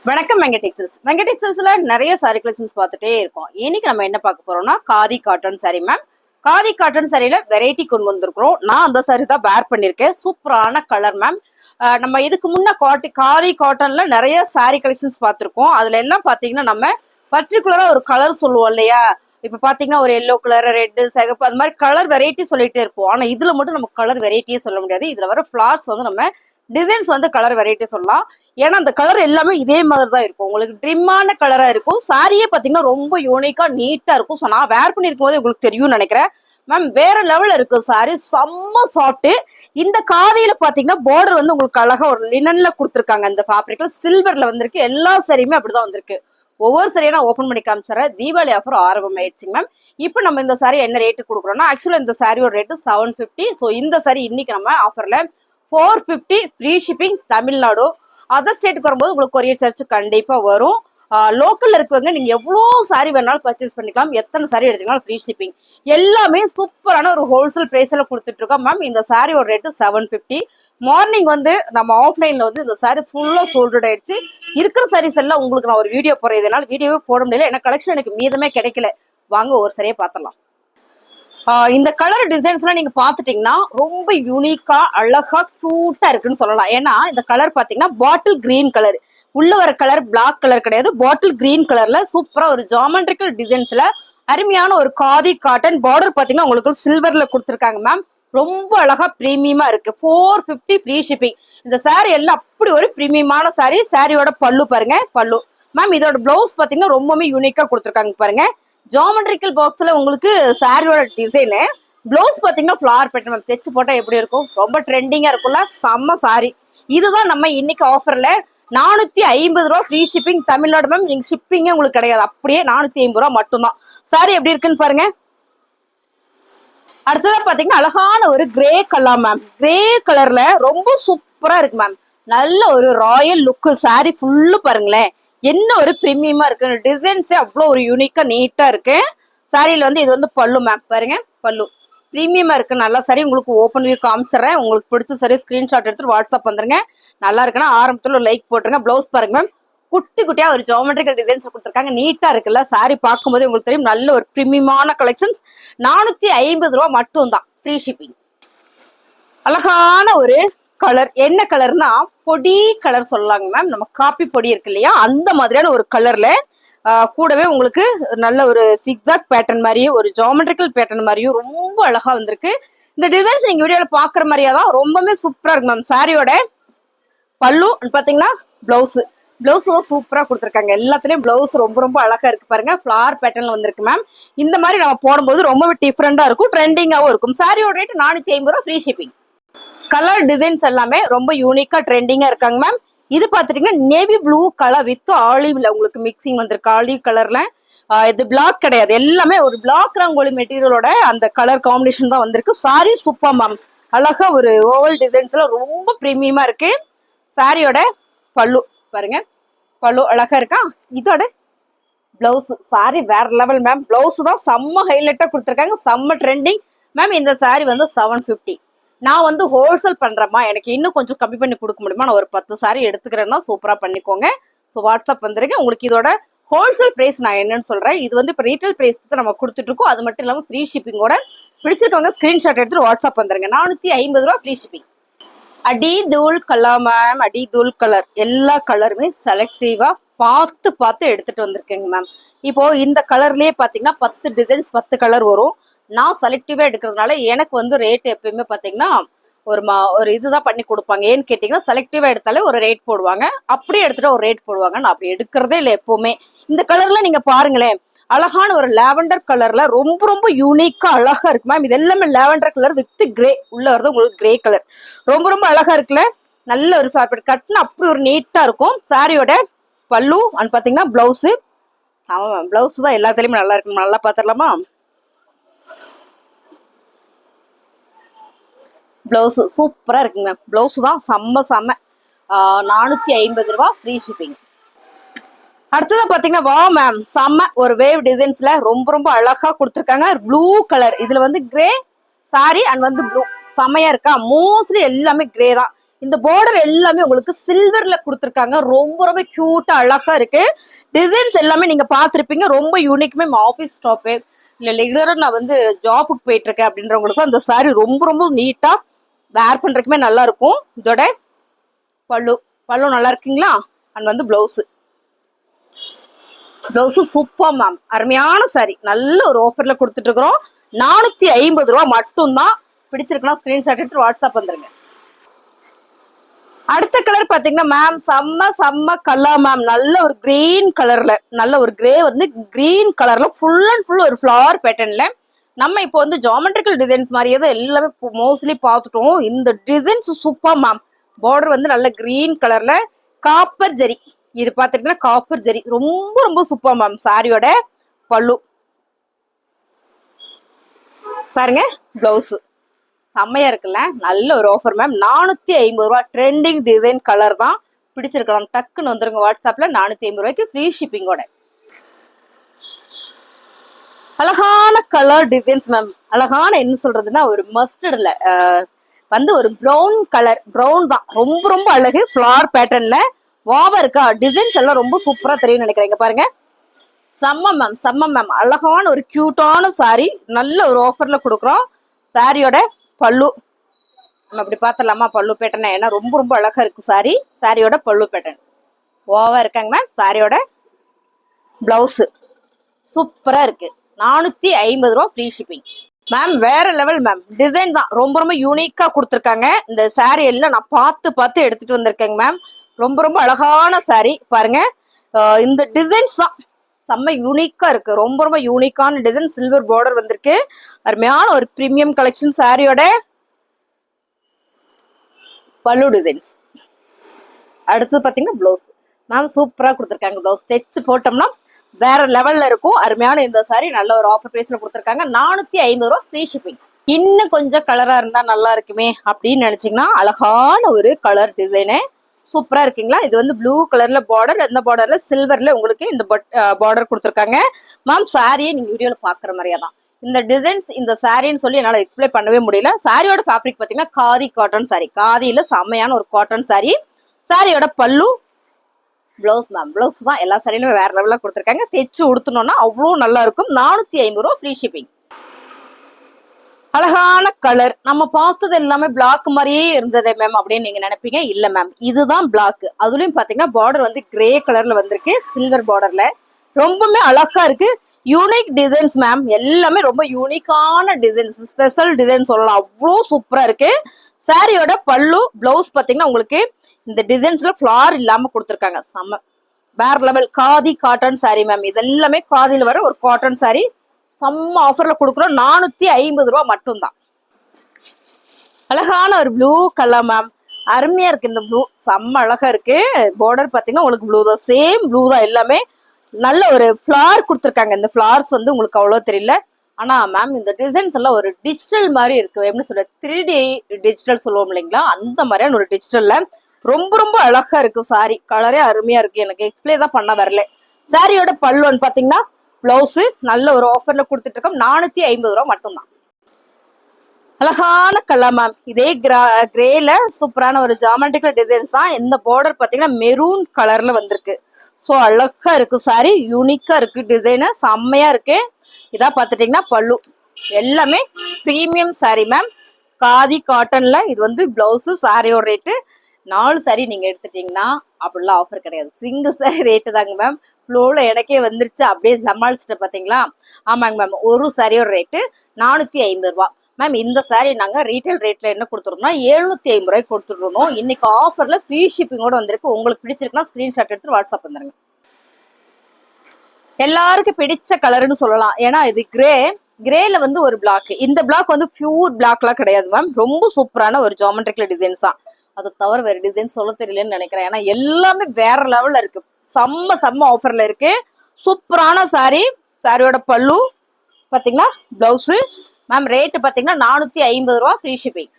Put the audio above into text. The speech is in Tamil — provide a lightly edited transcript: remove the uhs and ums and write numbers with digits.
வணக்கம் வெங்கடெக்ஸல்ஸ்ல நிறைய சாரி கலெக்ஷன்ஸ் பார்த்துட்டே இருக்கோம். இன்னைக்கு நம்ம என்ன பார்க்க போறோம்னா khadi cotton sari ma'am. Khadi cotton சாரியில வெரைட்டி கொண்டு வந்திருக்கிறோம். நான் அந்த சாரி தான் வேர் பண்ணிருக்கேன். சூப்பரான கலர் மேம். நம்ம இதுக்கு முன்ன காதி காட்டன்ல நிறைய சாரி கலெக்ஷன்ஸ் பார்த்திருக்கோம். அதுல எல்லாம் பாத்தீங்கன்னா நம்ம பர்டிகுலரா ஒரு கலர் சொல்லுவோம் இல்லையா? இப்ப பாத்தீங்கன்னா ஒரு எல்லோ கலர், ரெட், சிகப்பு அந்த மாதிரி கலர் வெரைட்டி சொல்லிட்டே இருப்போம். ஆனா இதுல மட்டும் நம்ம கலர் வெரைட்டியே சொல்ல முடியாது. இதுல வர ஃபிளார்ஸ் வந்து நம்ம டிசைன்ஸ் வந்து கலர் வெரைட்டி சொல்லலாம். ஏன்னா அந்த கலர் எல்லாமே இதே மாதிரி தான் இருக்கும். உங்களுக்கு ட்ரிம்மான கலரா இருக்கும். சாரியே பாத்தீங்கன்னா ரொம்ப யூனிக்கா நீட்டா இருக்கும். ஸோ நான் வேர் பண்ணிருக்கும் போது உங்களுக்கு தெரியும்னு நினைக்கிறேன் மேம். வேற லெவல்ல இருக்கு சாரி, செம்ம சாஃப்ட். இந்த காதியில பாத்தீங்கன்னா பார்டர் வந்து உங்களுக்கு அழகா ஒரு லினன்ல கொடுத்துருக்காங்க. இந்த ஃபேப்ரிக்ல சில்வர்ல வந்திருக்கு. எல்லா சாரியுமே அப்படிதான் வந்திருக்கு. ஒவ்வொரு சாரியை நான் ஓப்பன் பண்ணி காமிச்சிடறேன். தீபாவளி ஆஃபர் ஆரம்பம் ஆயிடுச்சுங்க மேம். இப்போ நம்ம இந்த சாரி என்ன ரேட்டு கொடுக்குறோம்னா, ஆக்சுவலா இந்த சாரியோட ரேட்டு 750. ஸோ இந்த சாரி இன்னைக்கு நம்ம ஆஃபர்ல 450 ஃப்ரீ ஷிப்பிங் தமிழ்நாடு. அதர் ஸ்டேட்டுக்கு வரும்போது உங்களுக்கு கொரியர் சார்ஜ் கண்டிப்பா வரும். லோக்கல்ல இருக்கவங்க நீங்க எவ்வளவு சாரி வேணாலும் பர்ச்சேஸ் பண்ணிக்கலாம். எத்தனை சாரி எடுத்தீங்கன்னா ஃப்ரீ ஷிப்பிங். எல்லாமே சூப்பரான ஒரு ஹோல்சேல் பிரைஸ்ல கொடுத்துட்டு இருக்கோம் மேம். இந்த சாரியோட ரேட்டு 750. மார்னிங் வந்து நம்ம ஆஃப்லைன்ல வந்து இந்த சாரி ஃபுல்லா சோல்ட் ஆயிடுச்சு. இருக்கிற சாரீஸ் எல்லாம் உங்களுக்கு நான் ஒரு வீடியோ போறேன். இதனால வீடியோவே போட முடியல. ஏன்னா கலெக்ஷன் எனக்கு மீதமே கிடைக்கல. வாங்க ஒரு சரியா பாத்திரலாம். இந்த கலர் டிசைன்ஸ் எல்லாம் நீங்க பாத்துட்டீங்கன்னா ரொம்ப யூனிக்கா அழகா கியூட்டா இருக்குன்னு சொல்லலாம். ஏன்னா இந்த கலர் பாத்தீங்கன்னா பாட்டில் கிரீன் கலர். உள்ள வர கலர் பிளாக் கலர் கிடையாது, பாட்டில் கிரீன் கலர்ல சூப்பரா ஒரு ஜாமெட்ரிக்கல் டிசைன்ஸ்ல அருமையான ஒரு காதி காட்டன். பார்டர் பாத்தீங்கன்னா உங்களுக்கு சில்வர்ல கொடுத்துருக்காங்க மேம். ரொம்ப அழகா பிரீமியமா இருக்கு. 450 ஃப்ரீ ஷிப்பிங். இந்த சாரி எல்லாம் அப்படி ஒரு பிரீமியமான சாரி. சாரியோட பல்லு பாருங்க, பல்லு மேம். இதோட பிளவுஸ் பாத்தீங்கன்னா ரொம்பவே யூனிக்கா கொடுத்துருக்காங்க பாருங்க. ஜாமெட்ரிக்கல் பாக்ஸ்ல உங்களுக்கு சாரியோட டிசைனு. பிளவுஸ் பாத்தீங்கன்னா ஃபிளார் பேட்டர்ன் தைச்சு போட்டா எப்படி இருக்கும், ரொம்ப ட்ரெண்டிங்கா இருக்கும்ல. செம்ம சாரி. இதுதான் நம்ம இன்னைக்கு ஆஃபர்ல 450 ரூபா ஃப்ரீ ஷிப்பிங் தமிழ்நாடு மேம். நீங்க ஷிப்பிங்கே உங்களுக்கு கிடையாது, அப்படியே 450 ரூபா மட்டும்தான். சாரி எப்படி இருக்குன்னு பாருங்க. அடுத்ததா பாத்தீங்கன்னா அழகான ஒரு கிரே கலர் மேம். கிரே கலர்ல ரொம்ப சூப்பரா இருக்கு மேம். நல்ல ஒரு ராயல் லுக். சாரி ஃபுல்லு பாருங்களேன், என்ன ஒரு பிரீமியமா இருக்கு. டிசைன்ஸே அவ்வளோ ஒரு யூனிக்கா நீட்டா இருக்கு. சாரியில வந்து இது வந்து பல்லு மேம். பாருங்க பல்லு பிரீமியமா இருக்கு. நல்லா சரி, உங்களுக்கு ஓப்பன் வியூ காமிச்சிடறேன். உங்களுக்கு பிடிச்ச சரி ஸ்கிரீன்ஷாட் எடுத்துட்டு வாட்ஸ்அப் வந்துருங்க. நல்லா இருக்குன்னா ஆரம்பத்துல ஒரு லைக் போட்டுருங்க. பிளவுஸ் பாருங்க மேம், குட்டி குட்டியா ஒரு ஜாமெட்ரிக்கல் டிசைன்ஸ் கொடுத்துருக்காங்க. நீட்டா இருக்குல்ல. சாரி பார்க்கும்போது உங்களுக்கு தெரியும் நல்ல ஒரு பிரீமியமான கலெக்ஷன். 450 ரூபா மட்டும் தான் ஃப்ரீ ஷிப்பிங். அழகான ஒரு கலர். என்ன கலர்னா பொடி கலர் சொல்லலாங்க மேம். நம்ம காப்பி பொடி இருக்கு இல்லையா, அந்த மாதிரியான ஒரு கலர்ல கூடவே உங்களுக்கு நல்ல ஒரு சிக்ஸாக் பேட்டர்ன் மாதிரியும் ஒரு ஜாமெட்ரிக்கல் பேட்டர்ன் மாதிரியும் ரொம்ப அழகா வந்திருக்கு. இந்த டிசைன்ஸ் நீங்க வீடியோல பாக்குற மாதிரியா தான் ரொம்பவே சூப்பரா இருக்கு மேம். சாரியோட பல்லு பாத்தீங்கன்னா பிளவுஸ் சூப்பரா கொடுத்துருக்காங்க. எல்லாத்துலயும் பிளவுஸ் ரொம்ப ரொம்ப அழகா இருக்கு பாருங்க. ஃபிளார் பேட்டர்ன்ல வந்திருக்கு மேம். இந்த மாதிரி நம்ம போடும்போது ரொம்பவே டிஃப்ரெண்டா இருக்கும், ட்ரெண்டிங்காவும் இருக்கும். சாரியோட ரேட் 450 ரூபா ஃப்ரீ ஷிப்பிங். கலர் டிசைன்ஸ் எல்லாமே ரொம்ப யூனிக்கா ட்ரெண்டிங்கா இருக்காங்க மேம். இது பாத்துட்டீங்கன்னா நேவி ப்ளூ கலர் வித் ஆலிவ்ல உங்களுக்கு மிக்சிங் வந்திருக்கு. ஆலிவ் கலர்ல இது பிளாக் கிடையாது, எல்லாமே ஒரு பிளாக் ரங்கோலி மெட்டீரியலோட அந்த கலர் காம்பினேஷன் தான் வந்திருக்கு. Sorry super ma'am. அழகா ஒரு ஓவல் டிசைன்ஸ்ல ரொம்ப பிரீமியமா இருக்கு. சாரியோட பல்லு பாருங்க, பல்லு அழகா இருக்கா. இதோட பிளவுஸ் சாரி வேற லெவல் மேம். பிளவுஸ் தான் செம்ம ஹைலைட்டா கொடுத்துருக்காங்க, செம்ம ட்ரெண்டிங் மேம். இந்த சாரி வந்து 750. நான் வந்து ஹோல்சேல் பண்றேம்மா, எனக்கு இன்னும் கொஞ்சம் கம்மி பண்ணி கொடுக்க முடியுமா? நான் ஒரு 10 சாரி எடுத்துக்கிறேன்னா சூப்பரா பண்ணிக்கோங்க. ஸோ வாட்ஸ்அப் வந்துருங்க. உங்களுக்கு இதோட ஹோல்சேல் பிரைஸ் நான் என்னன்னு சொல்றேன். இது வந்து இப்போ ரீட்டைல் பிரைஸ் நம்ம கொடுத்துட்டு இருக்கோம். அது மட்டும் இல்லாமல் ஃப்ரீ ஷிப்பிங்கோட. பிடிச்சிருக்கவங்க ஸ்கிரீன்ஷாட் எடுத்துட்டு வாட்ஸ்அப் வந்துருங்க. 450 ரூபா ஃப்ரீ ஷிப்பிங். அடி தூள் கலர் மேம். அடி தூள் கலர். எல்லா கலருமே செலக்டிவா பார்த்து பார்த்து எடுத்துட்டு வந்திருக்கேங்க மேம். இப்போ இந்த கலர்லயே பாத்தீங்கன்னா 10 டிசைன்ஸ் 10 கலர் வரும். நான் செலக்டிவா எடுக்கிறதுனால எனக்கு வந்து ரேட் எப்பயுமே பாத்தீங்கன்னா ஒரு இதுதான் பண்ணி கொடுப்பாங்க. ஏன்னு கேட்டீங்கன்னா செலக்டிவா எடுத்தாலே ஒரு ரேட் போடுவாங்க, அப்படியே எடுத்துட்டு ஒரு ரேட் போடுவாங்க. நான் அப்படி எடுக்கிறதே இல்லை எப்பவுமே. இந்த கலர்ல நீங்க பாருங்களேன், அழகான ஒரு லாவெண்டர் கலர்ல ரொம்ப ரொம்ப யூனிக்கா அழகா இருக்கு மேம். இது எல்லாமே லாவெண்டர் கலர் வித் கிரே. உள்ள வருது உங்களுக்கு கிரே கலர். ரொம்ப ரொம்ப அழகா இருக்குல்ல. நல்ல ஒரு ஃபேப்ரிக் கட்னா அப்படி ஒரு நீட்டா இருக்கும். சாரியோட பல்லு அண்ட் பாத்தீங்கன்னா பிளவுஸ் பிளவுஸ் தான் எல்லாத்துலயுமே நல்லா இருக்கு. நல்லா பாத்திரலாமா? பிளவுஸ் சூப்பரா இருக்குங்க. பிளவுஸ் தான் செம்ம 450 ரூபா ஃப்ரீ ஷிப்பிங். அடுத்ததான் பாத்தீங்கன்னா வா மேம், செம்ம ஒரு வேவ் டிசைன்ஸ்ல ரொம்ப ரொம்ப அழகா கொடுத்துருக்காங்க. Blue colour. இதுல வந்து கிரே சாரி அண்ட் வந்து ப்ளூ செம்மையா இருக்கா. மோஸ்ட்லி எல்லாமே கிரே தான். இந்த பார்டர் எல்லாமே உங்களுக்கு சில்வர்ல கொடுத்துருக்காங்க. ரொம்ப ரொம்ப கியூட்டா அழகா இருக்கு. டிசைன்ஸ் எல்லாமே நீங்க பார்த்திருப்பீங்க. ரொம்ப யூனிக் மேம். ஆபீஸ் ஸ்டாப்பு இல்ல ரெகுலரா நான் வந்து ஜாபுக்கு போயிட்டு இருக்கேன் அப்படின்றவங்களுக்கு அந்த சாரி ரொம்ப ரொம்ப நீட்டா வேர் பண்றதுக்குமே நல்லா இருக்கும். இதோட பல்லு பல்லு நல்லா இருக்குங்களா? அண்ட் வந்து பிளவுஸ் சூப்பர் மேம். அருமையான சாரி. நல்ல ஒரு ஆஃபர்ல கொடுத்துட்டு இருக்கிறோம். 450 ரூபா மட்டும்தான். பிடிச்சிருக்கலாம் ஸ்கிரீன்ஷாட் எடுத்து வாட்ஸ்அப் வந்துருங்க. அடுத்த கலர் பாத்தீங்கன்னா மேம் செம்ம கலர் மேம். நல்ல ஒரு கிரீன் கலர்ல, நல்ல ஒரு கிரே வந்து கிரீன் கலர்ல ஃபுல் அண்ட் ஃபுல் ஒரு ஃபிளவர் பேட்டர்ன்ல. நம்ம இப்போ வந்து ஜாமெட்ரிக்கல் டிசைன்ஸ் மாதிரியே தான் எல்லாமே மோஸ்ட்லி பார்த்துட்டோம். இந்த டிசைன்ஸ் சூப்பர் மேம். பார்டர் வந்து நல்ல கிரீன் கலர்ல காப்பர் ஜெரி. இது பாத்தீங்கன்னா காப்பர் ஜெரி ரொம்ப ரொம்ப சூப்பர் மேம். சாரியோட பல்லு பாருங்க. பிளவுஸ் செம்மையா இருக்குல்ல? நல்ல ஒரு ஆஃபர் மேம். 450 ரூபா. ட்ரெண்டிங் டிசைன் கலர் தான். பிடிச்சிருக்கலாம் டக்குன்னு வந்துருங்க வாட்ஸ்அப்ல. 450 ரூபாய்க்கு ஃப்ரீ ஷிப்பிங்கோட. அழகான கலர் டிசைன்ஸ் மேம். அழகான என்ன சொல்றதுன்னா ஒரு மஸ்டர்ட்ல வந்து ஒரு ப்ரௌன் கலர். ப்ரௌன் தான் ரொம்ப ரொம்ப அழகு. ஃபிளவர் பேட்டர்ன்ல வாவா இருக்கா? டிசைன்ஸ் எல்லாம் ரொம்ப சூப்பரா தெரியும் நினைக்கிறேன். பாருங்க செம்ம மேம். அழகான ஒரு கியூட்டான சாரி. நல்ல ஒரு ஆஃபர்ல கொடுக்குறோம். சாரியோட பல்லு நம்ம அப்படி பார்த்தலாமா? பல்லு பேட்டர்ன் ஏன்னா ரொம்ப ரொம்ப அழகா இருக்கு சாரி. சாரியோட பல்லு பேட்டர்ன் ஓவா இருக்காங்க மேம். சாரியோட பிளவுஸ் சூப்பரா இருக்கு. 450 ரூபா ஃப்ரீ ஷிப்பிங் மேம். வேற லெவல் மேம். டிசைன் தான் ரொம்ப ரொம்ப யூனிக்கா கொடுத்துருக்காங்க. இந்த சாரி எல்லாம் நான் பார்த்து எடுத்துட்டு வந்திருக்கேங்க மேம். ரொம்ப ரொம்ப அழகான சாரி பாருங்க. இந்த டிசைன்ஸ் தான் செம்ம யூனிக்கா இருக்கு. ரொம்ப ரொம்ப யூனிக்கான டிசைன். சில்வர் பார்டர் வந்திருக்கு. அருமையான ஒரு பிரீமியம் கலெக்ஷன். சாரியோட பல்லு டிசைன்ஸ். அடுத்து பாத்தீங்கன்னா பிளவுஸ் மேம் சூப்பரா கொடுத்துருக்காங்க. பிளவுஸ் தைச்சு போட்டோம்னா வேற லெவல்ல இருக்கும். அருமையான இந்த சாரி நல்ல ஒரு ஆஃபர் பிரைஸ்ல கொடுத்துருக்காங்க. 450 ரூபா ஃப்ரீ ஷிப்பிங். இன்னும் கொஞ்சம் கலரா இருந்தா நல்லா இருக்குமே அப்படின்னு நினைச்சீங்கன்னா அழகான ஒரு கலர் டிசைனு சூப்பரா இருக்குங்களா? இது வந்து ப்ளூ கலர்ல பார்டர். அந்த பார்டர்ல சில்வர்ல உங்களுக்கு இந்த பார்டர் கொடுத்துருக்காங்க மேம். சாரியை நீங்க வீடியோல பாக்குற மாதிரியா தான் இந்த டிசைன்ஸ். இந்த சாரின்னு சொல்லி என்னால எக்ஸ்பிளைன் பண்ணவே முடியல. சாரியோட ஃபேப்ரிக் பாத்தீங்கன்னா காதி காட்டன் சாரி. காதியில செம்மையான ஒரு காட்டன் சாரி. சாரியோட பல்லு பிளவுஸ் மேம். பிளவுஸ் தான் எல்லா சாரிலுமே வேற லெவல்ல கொடுத்துருக்காங்க. தைச்சு உடுத்தணும்னா அவ்வளோ நல்லா இருக்கும். 450 ரூபா ஃப்ரீ ஷிப்பிங். அழகான கலர். நம்ம பார்த்தது எல்லாமே பிளாக் மாதிரியே இருந்ததே மேம் அப்படின்னு நீங்க நினைப்பீங்க. இல்ல மேம், இதுதான் பிளாக். அதுலயும் பாத்தீங்கன்னா பார்டர் வந்து கிரே கலர்ல வந்திருக்கு. சில்வர் பார்டர்ல ரொம்பவுமே அழகா இருக்கு. Unique designs ma'am. எல்லாமே ரொம்ப யூனிக்கான டிசைன்ஸ். ஸ்பெஷல் டிசைன் சொல்லலாம். அவ்வளோ சூப்பரா இருக்கு. சாரியோட பல்லு பிளவுஸ் பாத்தீங்கன்னா உங்களுக்கு இந்த டிசைன்ஸ்ல ஃபிளார் இல்லாம கொடுத்துருக்காங்க. செம்ம வேற level. Khadi cotton sari ma'am. இது எல்லாமே காதியில வர ஒரு காட்டன் சாரி. செம்ம ஆஃபர்ல கொடுக்குறோம். 450 ரூபா மட்டும்தான். அழகான ஒரு ப்ளூ கலர் மேம். அருமையா இருக்கு. இந்த ப்ளூ செம்ம அழகா இருக்கு. பார்டர் பாத்தீங்கன்னா உங்களுக்கு ப்ளூ தான். சேம் ப்ளூ தான் எல்லாமே. நல்ல ஒரு ஃபிளார் கொடுத்துருக்காங்க. இந்த ஃபிளார்ஸ் வந்து உங்களுக்கு அவ்வளவு தெரியல. ஆனா மேம் இந்த டிசைன்ஸ் எல்லாம் ஒரு டிஜிட்டல் மாதிரி இருக்கு. எப்படி சொல்ற 3D டிஜிட்டல் சொல்லுவோம் இல்லைங்களா? அந்த மாதிரியான ஒரு டிஜிட்டல்ல ரொம்ப ரொம்ப அழகா இருக்கு. சாரி கலரே அருமையா இருக்கு. எனக்கு எக்ஸ்பிளைன் தான் பண்ண வரல. சாரியோட பல்லுன்னு பாத்தீங்கன்னா பிளவுஸ் நல்ல ஒரு ஆஃபர்ல கொடுத்துட்டு இருக்கோம். 450 ரூபா மட்டும்தான். அழகான கலர் மேம். இதே கிரேல சூப்பரான ஒரு ஜாமெட்ரிக்கல் டிசைன்ஸ் தான். இந்த பார்டர் பாத்தீங்கன்னா மெரூன் கலர்ல வந்திருக்கு. சோ அழகா இருக்கு. சாரி யூனிக்கா இருக்கு. டிசைன் செம்மையா இருக்கு. இதா பாத்துட்டீங்கன்னா பல்லு எல்லாமே பிரீமியம் சாரி மேம். காதி காட்டன்ல இது வந்து பிளவுஸ். சாரியோட ரேட்டு 4 சாரி நீங்க எடுத்துட்டீங்கன்னா அப்படிலாம் ஆஃபர் கிடையாது. சிங்கிள் சாரி ரேட்டு தாங்க மேம். ஃப்ளோல எனக்கே வந்துருச்சு. அப்படியே சமாளிச்சுட்டு பாத்தீங்களா? ஆமாங்க மேம். ஒரு சாரியோட ரேட்டு 450 ரூபா மேம். இந்த சாரி நாங்க ரீட்டைல் ரேட்ல என்ன கொடுத்துருந்தோம்னா 750 ரூபாய்க்கு கொடுத்துருந்தோம். இன்னைக்கு ஆஃபர்ல ஃப்ரீ ஷிப்பிங்கோட வந்திருக்கு. உங்களுக்கு பிடிச்சிருக்குன்னா ஸ்கிரீன்ஷாட் எடுத்து வாட்ஸ்அப் வந்துருங்க. எல்லாருக்கும் பிடிச்ச கலர்னு சொல்லலாம். ஏன்னா இது கிரேல வந்து ஒரு பிளாக். இந்த பிளாக் வந்து பியூர் பிளாக்லாம் கிடையாது மேம். ரொம்ப சூப்பரான ஒரு ஜாமெட்ரிக்கல் டிசைன்ஸ் தான். அதை தவிர வேற டிசைன் சொல்ல தெரியலன்னு நினைக்கிறேன். ஏன்னா எல்லாமே வேற லெவல்ல இருக்கு. செம்ம ஆஃபர்ல இருக்கு. சூப்பரான சாரி. சாரியோட பல்லு பாத்தீங்கன்னா பிளவுஸ் மேம். ரேட்டு பாத்தீங்கன்னா 450 ரூபா ஃப்ரீ ஷிப்பிங்.